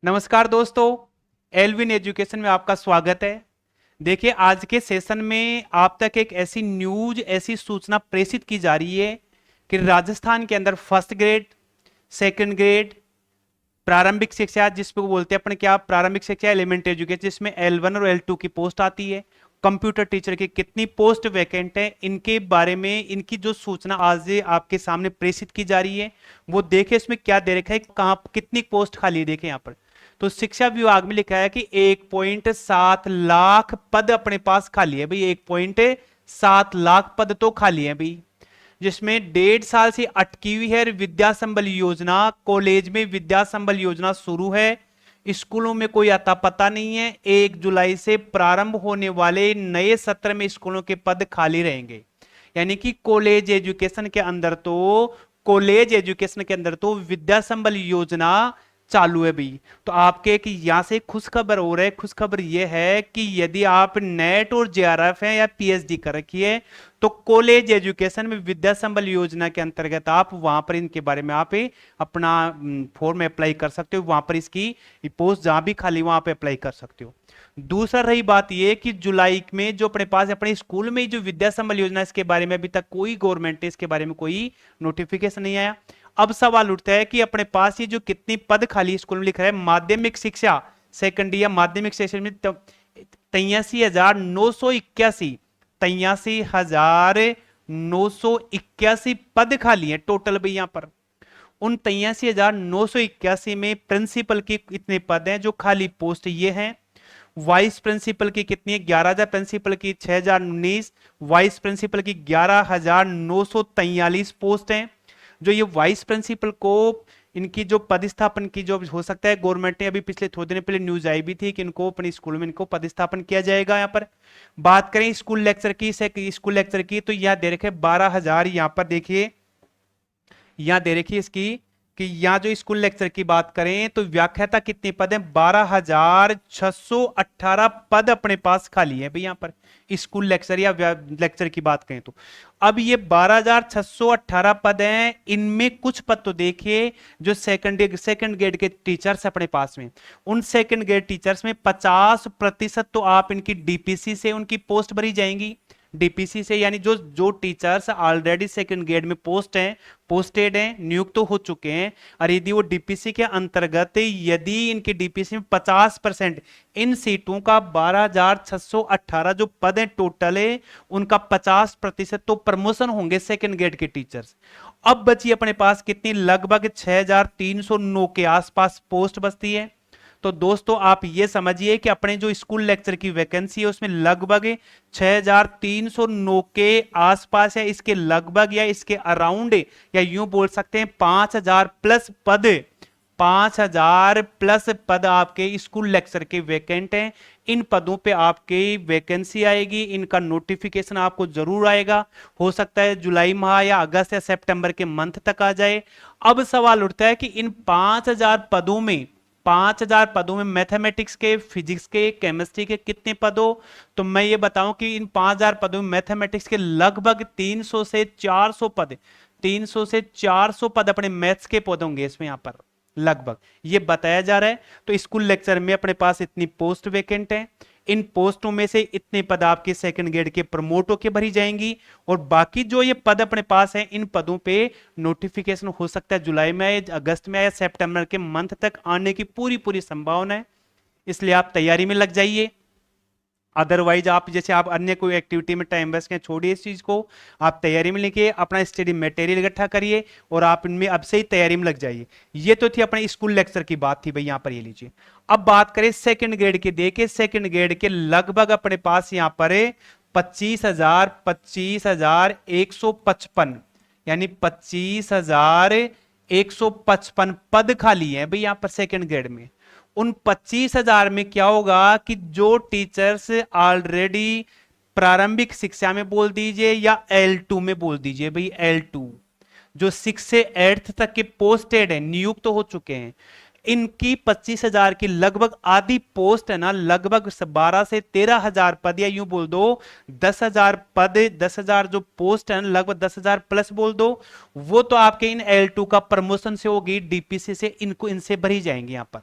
नमस्कार दोस्तों, Elvin education में आपका स्वागत है। देखिए, आज के सेशन में आप तक एक ऐसी न्यूज, ऐसी सूचना प्रेषित की जा रही है कि राजस्थान के अंदर फर्स्ट ग्रेड, सेकंड ग्रेड, प्रारंभिक शिक्षा जिसको बोलते हैं अपने क्या, प्रारंभिक शिक्षा एलिमेंट्री एजुकेशन, जिसमें L1 और L2 की पोस्ट आती है। कंप्यूटर टीचर की कितनी पोस्ट वैकेंट है, इनके बारे में इनकी जो सूचना आज आपके सामने प्रेषित की जा रही है वो देखें। इसमें क्या दे रखा है, कहाँ कितनी पोस्ट खाली है, देखें यहाँ पर। तो शिक्षा विभाग में लिखा है कि 1.7 लाख पद अपने पास खाली है भाई। 1.7 लाख पद तो खाली है भाई, जिसमें 1.5 साल से अटकी हुई है विद्या संबल योजना। कॉलेज में विद्या संबल योजना शुरू है, स्कूलों में कोई अता पता नहीं है। 1 जुलाई से प्रारंभ होने वाले नए सत्र में स्कूलों के पद खाली रहेंगे। यानी कि कॉलेज एजुकेशन के अंदर तो विद्या संबल योजना चालू है भाई। तो आपके एक यहां से खुशखबर हो रहा है। खुशखबर यह है कि यदि आप नेट और जेआरएफ हैं या पीएचडी कर रखी है तो कॉलेज एजुकेशन में विद्या संबल योजना के अंतर्गत आप वहां पर इनके बारे में आप अपना फॉर्म अप्लाई कर सकते हो। वहां पर इसकी पोस्ट जहां भी खाली वहां पे अप्लाई कर सकते हो। दूसरा रही बात यह कि जुलाई में जो अपने पास अपने स्कूल में जो विद्या संबल योजना, इसके बारे में अभी तक कोई गवर्नमेंट इसके बारे में कोई नोटिफिकेशन नहीं आया। अब सवाल उठता है कि अपने पास ये जो कितनी पद खाली स्कूल में लिखा है, माध्यमिक शिक्षा सेकंड या माध्यमिक शिक्षा में 83,981 83,981 पद खाली है टोटल भाई। यहां पर उन 83,981 में प्रिंसिपल के इतने पद हैं जो खाली पोस्ट ये हैं। वाइस प्रिंसिपल की कितनी है? 11,000। प्रिंसिपल की 6,019। वाइस प्रिंसिपल की 11,943 पोस्ट हैं। जो ये वाइस प्रिंसिपल को इनकी जो पदस्थापन की जो हो सकता है, गवर्नमेंट ने अभी पिछले थोड़े दिन पहले न्यूज आई भी थी कि इनको अपने स्कूल में इनको पदस्थापन किया जाएगा। यहाँ पर बात करें स्कूल लेक्चर की, तो यहाँ दे रखे 12,000। यहाँ पर देखिए, यहाँ दे रखी इसकी कि यहाँ जो स्कूल लेक्चर की बात करें तो व्याख्याता कितने पद हैं? 12,618 पद अपने पास खाली है भाई। यहाँ पर स्कूल लेक्चर या लेक्चर की बात करें तो अब ये 12,618 पद हैं। इनमें कुछ पद तो देखिए जो सेकंड ग्रेड के टीचर्स अपने पास में, उन सेकंड ग्रेड टीचर्स में 50% तो आप इनकी डीपीसी से उनकी पोस्ट भरी जाएंगी। डीपीसी से यानी जो जो टीचर्स ऑलरेडी सेकंड ग्रेड में पोस्टेड हैं, नियुक्त तो हो चुके हैं, और यदि वो डीपीसी के अंतर्गत यदि इनके डीपीसी में 50% इन सीटों का 12,618 जो पद है टोटल है, उनका 50% तो प्रमोशन होंगे सेकंड ग्रेड के टीचर्स। अब बची अपने पास कितनी? लगभग 6,309 के आसपास पोस्ट बचती है। तो दोस्तों आप ये समझिए कि अपने जो स्कूल लेक्चर की वैकेंसी है उसमें लगभग 6,309 के आसपास है, इसके लगभग या इसके अराउंड, या यूं बोल सकते हैं 5,000 प्लस पद, 5,000 प्लस पद आपके स्कूल लेक्चर के वैकेंट हैं। इन पदों पे आपकी वैकेंसी आएगी, इनका नोटिफिकेशन आपको जरूर आएगा। हो सकता है जुलाई माह या अगस्त या सितंबर के मंथ तक आ जाए। अब सवाल उठता है कि इन 5,000 पदों में मैथमेटिक्स के, फिजिक्स के, केमिस्ट्री के कितने पद हो? तो मैं ये बताऊं कि इन 5,000 पदों में मैथमेटिक्स के लगभग 300 से 400 पद, 300 से 400 पद अपने मैथ्स के पद होंगे इसमें। यहां पर लगभग ये बताया जा रहा है। तो स्कूल लेक्चर में अपने पास इतनी पोस्ट वेकेंट है। इन पोस्टों में से इतने पद आपके सेकंड ग्रेड के प्रमोटों के भरी जाएंगी, और बाकी जो ये पद अपने पास हैं, इन पदों पे नोटिफिकेशन हो सकता है जुलाई में आए, अगस्त में आए, सितंबर के मंथ तक आने की पूरी पूरी संभावना है। इसलिए आप तैयारी में लग जाइए। अदरवाइज आप जैसे आप अन्य कोई एक्टिविटी में टाइम वेस्ट करें, छोड़िए इस चीज को। आप तैयारी में लेके अपना स्टडी मटेरियल इकट्ठा करिए और आप इनमें अब से ही तैयारी में लग जाइए। ये तो थी अपने स्कूल लेक्चर की बात थी भाई, यहां पर ये लीजिए। अब बात करें सेकंड ग्रेड के। देखिए सेकंड ग्रेड के लगभग अपने पास यहां पर 25,155, यानी 25,155 पद खाली है भाई यहां पर सेकंड ग्रेड में। उन 25,000 में क्या होगा कि जो टीचर्स ऑलरेडी प्रारंभिक शिक्षा में बोल दीजिए या L2 में बोल दीजिए भाई, L2 जो 6 से 8 तक के पोस्टेड है, नियुक्त तो हो चुके हैं, इनकी 25,000 की लगभग आधी पोस्ट है ना, लगभग 12 से 13,000 पद, या यूं बोल दो 10,000 पद, 10,000 जो पोस्ट है, लगभग 10,000 प्लस बोल दो, वो तो आपके इन L2 का प्रमोशन से होगी, डीपीसी से इनको इनसे भरी जाएंगे। यहां पर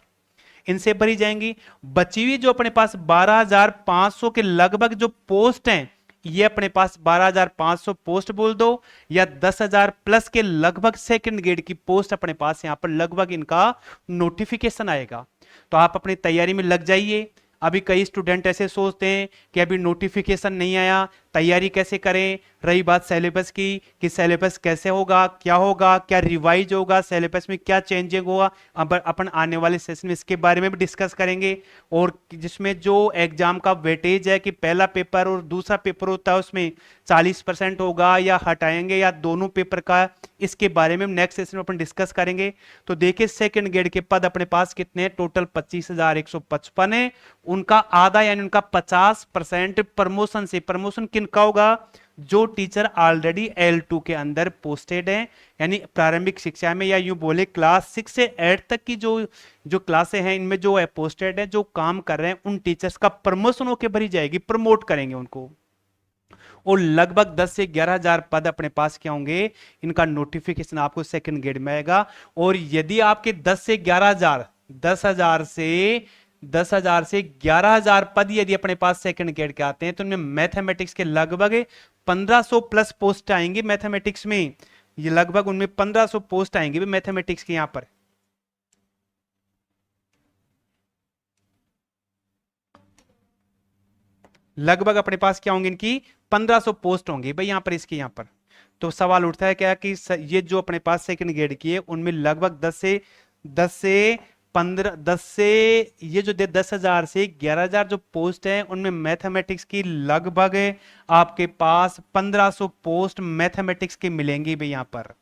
इनसे भरी जाएंगी। बची हुई जो अपने पास 12,500 के लगभग जो पोस्ट हैं, ये अपने पास 12,500 पोस्ट बोल दो, या 10,000 प्लस के लगभग सेकंड ग्रेड की पोस्ट अपने पास यहां पर लगभग इनका नोटिफिकेशन आएगा। तो आप अपनी तैयारी में लग जाइए। अभी कई स्टूडेंट ऐसे सोचते हैं कि अभी नोटिफिकेशन नहीं आया, तैयारी कैसे करें। रही बात सिलेबस की कि सिलेबस कैसे होगा, क्या रिवाइज होगा, सिलेबस में क्या चेंजिंग होगा, अब अपन आने वाले सेशन में इसके बारे में भी डिस्कस करेंगे। और जिसमें जो एग्जाम का वेटेज है कि पहला पेपर और दूसरा पेपर होता है उसमें 40% होगा या हटाएंगे या दोनों पेपर का, इसके बारे में नेक्स्ट सेशन में अपन डिस्कस करेंगे। तो देखिए सेकंड ग्रेड के पद अपने पास कितने, टोटल 25,155 है। उनका आधा यानी उनका 50% प्रमोशन से, प्रमोशन किनका होगा, जो टीचर ऑलरेडी L2 के अंदर पोस्टेड हैं, यानी प्रारंभिक शिक्षा में, या यूं बोले क्लास 6 से 8 तक की जो जो क्लासें हैं इनमें जो है पोस्टेड है, जो काम कर रहे हैं, उन टीचर्स का प्रमोशन होकर भरी जाएगी, प्रमोट करेंगे उनको। और लगभग 10 से 11,000 पद अपने पास क्या होंगे, इनका नोटिफिकेशन आपको सेकंड ग्रेड में आएगा। और यदि आपके 10 से 11,000, 10,000 से 11,000 पद यदि अपने पास सेकंड ग्रेड के आते हैं, तो उनमें मैथमेटिक्स के लगभग 1500 प्लस पोस्ट आएंगे मैथमेटिक्स में। ये लगभग उनमें 1500 पोस्ट आएंगे भी मैथमेटिक्स के यहां पर। लगभग अपने पास क्या होंगे, इनकी 1500 पोस्ट होंगी भाई यहां पर, इसके यहां पर। तो सवाल उठता है क्या कि ये जो अपने पास सेकंड ग्रेड की है उनमें लगभग 10 से ये जो 10,000 से 11,000 जो पोस्ट है उनमें मैथमेटिक्स की लगभग आपके पास 1500 पोस्ट मैथमेटिक्स की मिलेंगी भाई यहां पर।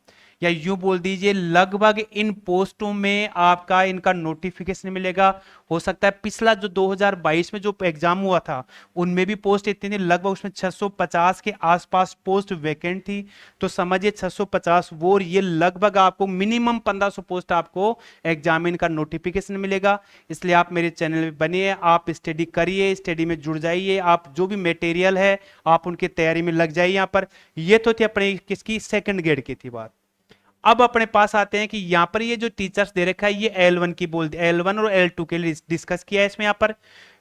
या यूं बोल दीजिए लगभग इन पोस्टों में आपका इनका नोटिफिकेशन मिलेगा। हो सकता है पिछला जो 2022 में जो एग्जाम हुआ था उनमें भी पोस्ट इतनी थी, लगभग उसमें 650 के आसपास पोस्ट वैकेंट थी। तो समझिए 650 वो, ये लगभग आपको मिनिमम 1500 पोस्ट आपको एग्जामिन का नोटिफिकेशन मिलेगा। इसलिए आप मेरे चैनल में बनिए, आप स्टडी करिए, स्टडी में जुड़ जाइए, आप जो भी मटेरियल है आप उनकी तैयारी में लग जाइए यहां पर। ये तो थी अपने किसकी, सेकंड ग्रेड की थी बात। अब अपने पास आते हैं कि यहां पर ये जो टीचर्स दे रखा है ये L1 की बोल L1 और L2 के लिए डिस्कस किया है इसमें। यहां पर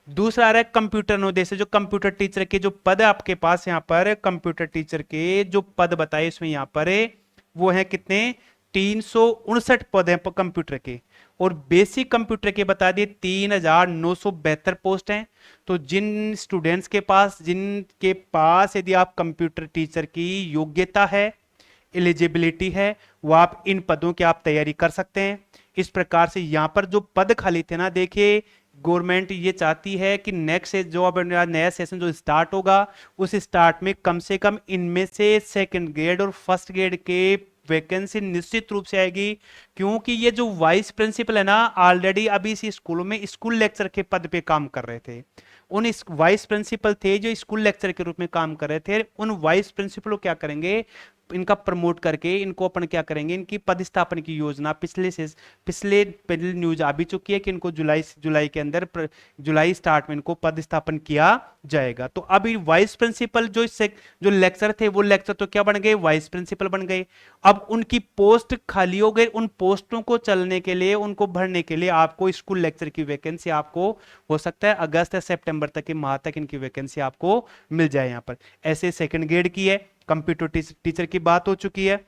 दूसरा आ रहा है कंप्यूटर नवोदय से, जो कंप्यूटर टीचर के जो पद है आपके पास यहां पर, कंप्यूटर टीचर के जो पद बताए इसमें यहां पर वो है कितने, 359 पद हैं कंप्यूटर के। और बेसिक कंप्यूटर के बता दिए 3,972 पोस्ट हैं। तो जिन स्टूडेंट्स के पास, जिनके पास यदि आप कंप्यूटर टीचर की योग्यता है, एलिजिबिलिटी है, वो आप इन पदों की आप तैयारी कर सकते हैं। इस प्रकार से यहां पर जो पद खाली थे ना, देखिए गवर्नमेंट ये चाहती है कि नेक्स्ट जो अब नया सेशन जो स्टार्ट होगा उस स्टार्ट में कम से कम इनमें से सेकंड ग्रेड और फर्स्ट ग्रेड के वैकेंसी निश्चित रूप से आएगी। क्योंकि ये जो वाइस प्रिंसिपल है ना, ऑलरेडी अभी इसी स्कूलों में स्कूल लेक्चर के पद पे काम कर रहे थे। उन वाइस प्रिंसिपल थे जो स्कूल लेक्चर के रूप में काम कर रहे थे, उन वाइस प्रिंसिपल क्या करेंगे, इनका प्रमोट करके इनको अपन क्या करेंगे, इनकी पदस्थापन की योजना पिछले न्यूज आ भी चुकी है कि इनको जुलाई के अंदर, जुलाई स्टार्ट में इनको पदस्थापन किया जाएगा। तो अभी वाइस प्रिंसिपल जो लेक्चर थे वो लेक्चर तो क्या बन गए, वाइस प्रिंसिपल बन गए। अब उनकी पोस्ट खाली हो गई, उन पोस्टों को चलने के लिए, उनको भरने के लिए आपको स्कूल लेक्चर की वैकेंसी आपको हो सकता है अगस्त या सितंबर तक के माह तक इनकी वैकेंसी आपको मिल जाए यहां पर। ऐसे सेकंड ग्रेड की है, कंप्यूटर टीचर की बात हो चुकी है।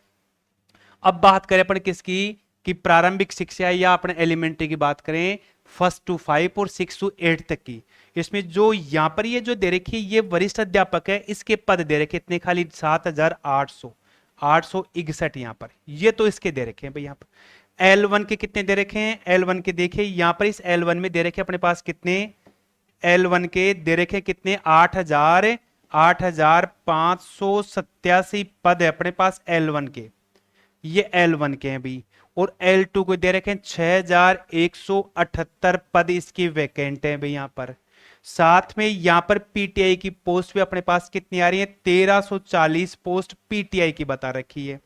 अब बात करें अपन किसकी, कि प्रारंभिक शिक्षा या अपने एलिमेंट्री की बात करें 1 to 5 और 6 to 8 तक की। इसमें जो यहां पर ये जो दे रखी है ये वरिष्ठ अध्यापक है, इसके पद दे रखे इतने खाली 7,861 यहां पर, ये तो इसके दे रखे हैं भाई। यहां पर L1 के कितने दे रखे हैं, L1 के देखिए यहां पर इस L1 में दे रखे अपने पास कितने, L1 के दे रखे कितने, 8,587 पद है अपने पास L1 के, ये L1 के हैं भी। और L2 को दे रखे हैं 6,178 पद इसकी वैकेंट है भाई यहां पर। साथ में यहां पर पीटीआई की पोस्ट भी अपने पास कितनी आ रही है, 1340 पोस्ट पीटीआई की बता रखी है।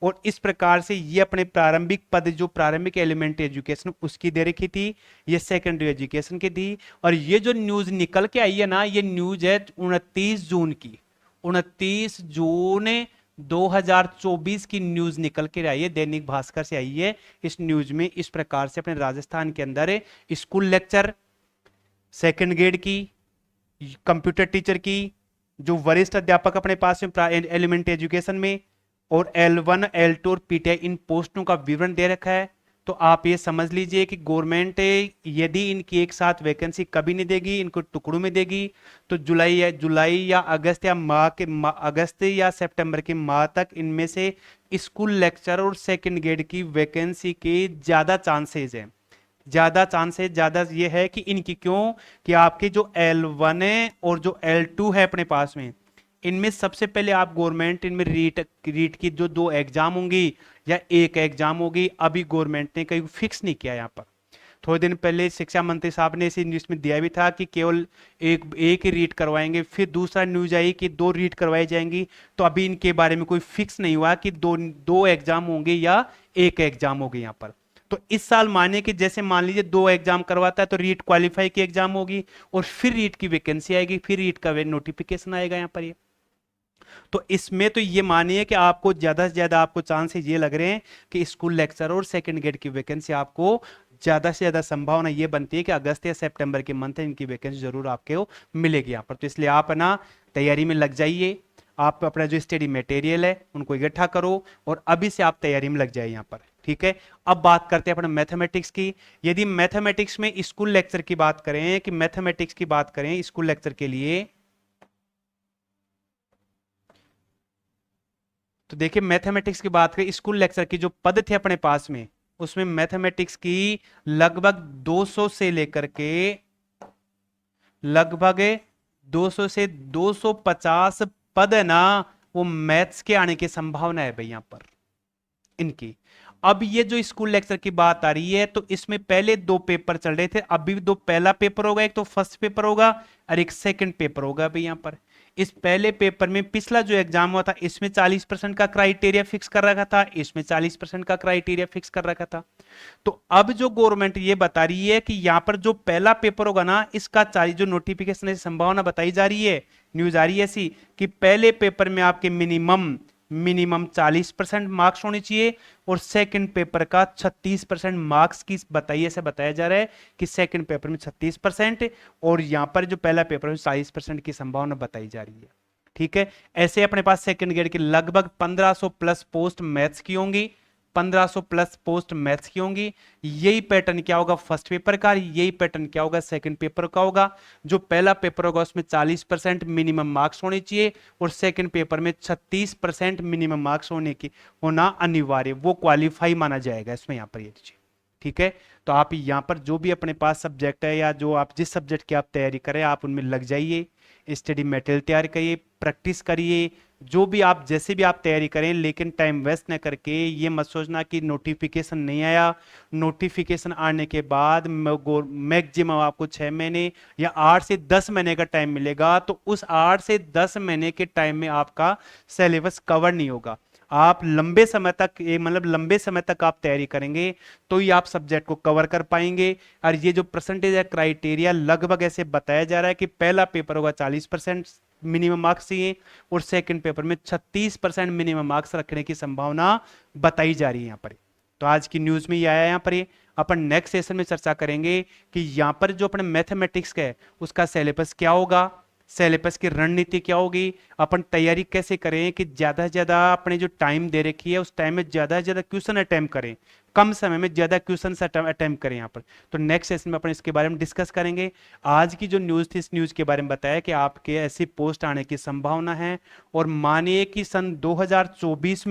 और इस प्रकार से ये अपने प्रारंभिक पद, जो प्रारंभिक एलिमेंट्री एजुकेशन उसकी दे रखी थी, ये सेकेंडरी एजुकेशन की थी। और ये जो न्यूज निकल के आई है ना, ये न्यूज है 29 जून की, 29 जून 2024 की न्यूज निकल के आई है, दैनिक भास्कर से आई है। इस न्यूज में इस प्रकार से अपने राजस्थान के अंदर स्कूल लेक्चर, सेकंड ग्रेड की, कंप्यूटर टीचर की, जो वरिष्ठ अध्यापक अपने पास में एलिमेंट्री एजुकेशन में, और L1 L2 और पीटीआई इन पोस्टों का विवरण दे रखा है। तो आप ये समझ लीजिए कि गवर्नमेंट यदि इनकी एक साथ वैकेंसी कभी नहीं देगी, इनको टुकड़ों में देगी, तो जुलाई या अगस्त या अगस्त या सितंबर के माह तक इनमें से स्कूल लेक्चर और सेकंड ग्रेड की वैकेंसी के ज्यादा चांसेस है। ज्यादा ये है कि इनकी क्यों, कि आपके जो L1 है और जो L2 है अपने पास में, इनमें सबसे पहले आप गवर्नमेंट इनमें रीट की जो 2 एग्जाम होंगी या 1 एग्जाम होगी, अभी गवर्नमेंट ने कहीं फिक्स नहीं किया। यहाँ पर थोड़े दिन पहले शिक्षा मंत्री साहब ने इसी न्यूज में दिया भी था कि केवल एक ही रीट करवाएंगे, फिर दूसरा न्यूज आई कि 2 रीट करवाई जाएंगी। तो अभी इनके बारे में कोई फिक्स नहीं हुआ कि दो एग्जाम होंगे या 1 एग्जाम होगी यहाँ पर। तो इस साल माने कि जैसे मान लीजिए 2 एग्जाम करवाता है तो रीट क्वालिफाई की एग्जाम होगी और फिर रीट की वैकेंसी आएगी, फिर रीट का नोटिफिकेशन आएगा यहाँ पर। ये तो इसमें तो ये मानिए कि आपको ज्यादा से ज्यादा आपको चांसेस ये लग रहे हैं कि स्कूल लेक्चर और सेकंड ग्रेड की वैकेंसी आपको ज्यादा से ज्यादा संभावना ये बनती है कि अगस्त या सितंबर के मंथ में इनकी वैकेंसी जरूर आपको मिलेगी यहाँ पर। तो इसलिए आप ना तैयारी में लग जाइए, आप अपना जो स्टडी मटेरियल है उनको इकट्ठा करो और अभी से आप तैयारी में लग जाए यहाँ पर। ठीक है, अब बात करते हैं अपने मैथमेटिक्स की। यदि मैथमेटिक्स में स्कूल लेक्चर की बात करें, कि मैथमेटिक्स की बात करें स्कूल लेक्चर के लिए, तो देखिए मैथमेटिक्स की बात करें स्कूल लेक्चर की जो पद थे अपने पास में, उसमें मैथमेटिक्स की लगभग 200 से लेकर के लगभग 200 से 250 पद है ना, वो मैथ्स के आने की संभावना है भाई यहाँ पर इनकी। अब ये जो स्कूल लेक्चर की बात आ रही है, तो इसमें पहले 2 पेपर चल रहे थे, अभी 2 पहला पेपर होगा, एक तो फर्स्ट पेपर होगा और एक सेकंड पेपर होगा भाई यहाँ पर। इस पहले पेपर में पिछला जो एग्जाम हुआ था इसमें 40% का क्राइटेरिया फिक्स कर रखा था, इसमें 40% का क्राइटेरिया फिक्स कर रखा था। तो अब जो गवर्नमेंट ये बता रही है कि यहां पर जो पहला पेपर होगा ना, इसका 40 जो नोटिफिकेशन की संभावना बताई जा रही है, न्यूज आ रही है ऐसी कि पहले पेपर में आपके मिनिमम 40% मार्क्स होने चाहिए और सेकंड पेपर का 36% मार्क्स की बताइए, ऐसे बताया जा रहा है कि सेकंड पेपर में 36% और यहां पर जो पहला पेपर में 40% की संभावना बताई जा रही है। ठीक है, ऐसे अपने पास सेकंड ग्रेड की लगभग 1500 प्लस पोस्ट मैथ्स की होंगी, 1500 प्लस पोस्ट मैथ्स की होंगी। यही पैटर्न क्या होगा फर्स्ट पेपर का, यही पैटर्न क्या होगा सेकंड पेपर का होगा। जो पहला पेपर होगा उसमें 40% मिनिमम मार्क्स होने चाहिए और सेकंड पेपर में 36% मिनिमम मार्क्स होना अनिवार्य, वो क्वालिफाई माना जाएगा इसमें यहाँ पर ये चीज। ठीक है, तो आप यहाँ पर जो भी अपने पास सब्जेक्ट है या जो आप जिस सब्जेक्ट की आप तैयारी करें आप उनमें लग जाइए, स्टडी मटेरियल तैयार करिए, प्रैक्टिस करिए, जो भी आप जैसे भी आप तैयारी करें, लेकिन टाइम वेस्ट ना करके ये मत सोचना कि नोटिफिकेशन नहीं आया, नोटिफिकेशन आने के बाद मैक्सिमम आपको 6 महीने या 8 से 10 महीने का टाइम मिलेगा, तो उस 8 से 10 महीने के टाइम में आपका सिलेबस कवर नहीं होगा। आप लंबे समय तक मतलब लंबे समय तक आप तैयारी करेंगे तो ही आप सब्जेक्ट को कवर कर पाएंगे। और ये जो परसेंटेज है क्राइटेरिया लगभग ऐसे बताया जा रहा है कि पहला पेपर होगा 40% मिनिमम मार्क्स चाहिए और सेकंड पेपर में 36% मिनिमम मार्क्स रखने की संभावना बताई जा रही है यहाँ पर। तो आज की न्यूज में ये आया यहाँ पर। अपन नेक्स्ट सेशन में चर्चा करेंगे कि यहाँ पर जो अपने मैथमेटिक्स का है उसका सिलेबस क्या होगा, सिलेबस की रणनीति क्या होगी, अपन तैयारी कैसे करें कि ज्यादा से ज्यादा अपने जो टाइम दे रखी है उस टाइम में ज्यादा से ज्यादा क्वेश्चन अटेम्प्ट करें, कम समय में ज्यादा क्वेश्चन अटेम्प्ट करें यहाँ पर। तो नेक्स्ट सेशन में अपन इसके बारे में डिस्कस करेंगे। आज की जो न्यूज थी इस न्यूज के बारे में बताया कि आपके ऐसी पोस्ट आने की संभावना है और मानिए कि सन 2024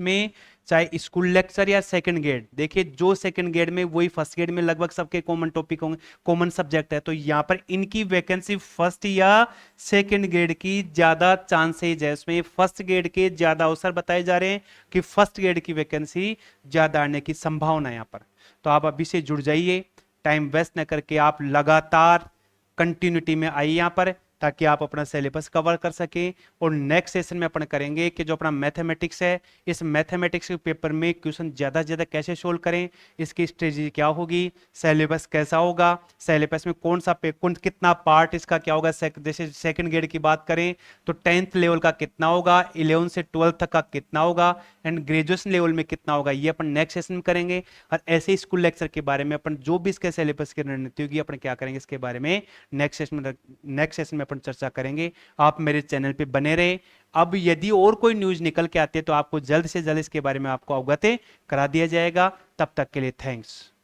में चाहे स्कूल लेक्चर या सेकंड ग्रेड, देखिए जो सेकंड ग्रेड में वही फर्स्ट ग्रेड में लगभग सबके कॉमन टॉपिक होंगे, कॉमन सब्जेक्ट है, तो यहां पर इनकी वैकेंसी फर्स्ट या सेकंड ग्रेड की ज्यादा चांसेज है, इसमें फर्स्ट ग्रेड के ज्यादा अवसर बताए जा रहे हैं कि फर्स्ट ग्रेड की वैकेंसी ज्यादा आने की संभावना है यहाँ पर। तो आप अभी से जुड़ जाइए, टाइम वेस्ट न करके आप लगातार कंटिन्यूटी में आइए यहाँ पर, ताकि आप अपना सिलेबस कवर कर सकें। और नेक्स्ट सेशन में अपन करेंगे कि जो अपना मैथमेटिक्स है, इस मैथमेटिक्स के पेपर में क्वेश्चन ज़्यादा से ज़्यादा कैसे सोल्व करें, इसकी स्ट्रेटजी क्या होगी, सिलेबस कैसा होगा, सिलेबस में कौन सा कितना पार्ट इसका क्या होगा। जैसे सेकंड ग्रेड की बात करें तो 10th लेवल का कितना होगा, 11 से 12 तक का कितना होगा, एंड ग्रेजुएशन लेवल में कितना होगा, ये अपन नेक्स्ट सेशन में करेंगे। और ऐसे स्कूल लेक्चर के बारे में अपन जो भी इसके सिलेबस की रणनीति होगी अपन क्या करेंगे इसके बारे में नेक्स्ट सेशन में अपन चर्चा करेंगे। आप मेरे चैनल पे बने रहे। अब यदि और कोई न्यूज निकल के आती है तो आपको जल्द से जल्द इसके बारे में आपको अवगत करा दिया जाएगा। तब तक के लिए थैंक्स।